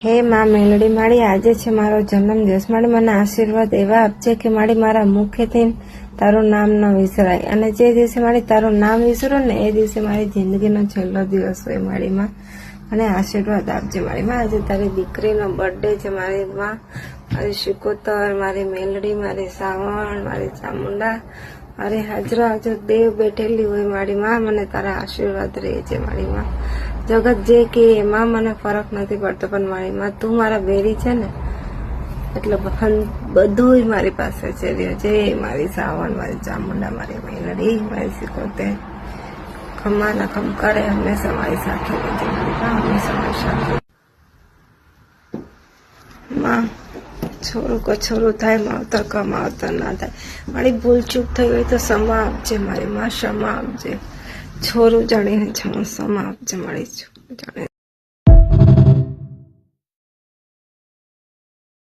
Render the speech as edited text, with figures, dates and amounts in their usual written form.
હે માં મેલડી માળી, આજે છે મારો જન્મદિવસ. માળી મને આશીર્વાદ એવા આપજે કે માળી મારા મુખેથી તારું નામ ન વિસરાય, અને જે દિવસે માળી તારું નામ વિસરું ને એ દિવસે મારી જિંદગીનો છેલ્લો દિવસ હોય. માળી માં મને આશીર્વાદ આપજે. માળી માં આજે તારી દીકરીનો બર્થડે છે. મારી માં, મારી શિકોતર, મારી મેલડી, મારી સાવણ, મારી ચામુંડા, મારી હાજરા જો દેવ બેઠેલી હોય. મારી માં મને તારા આશીર્વાદ રહે છે. મારી માં જગત જે કે એમાં મને ફરક નથી પડતો, પણ મારી માં તું મારા બેરી છે ને, એટલે બધું મારી પાસે છે. જે મારી સાવણ, મારી ચામુંડા, મારી મેલડી, મારી સિકોતેર, ખમ્મા ના ખમ કરે હંમેશા મારી સાથે રહેજે. હંમેશા મારી સાથે માં છોરું કો છોરું થાય, માવતર કા માવતર ના થાય. મારી ભૂલ ચૂક થઈ હોય તો ક્ષમા આપજે. મારી માં ક્ષમા આપજે. છોરું જાણીને ક્ષમા આપજે. મારી જાણે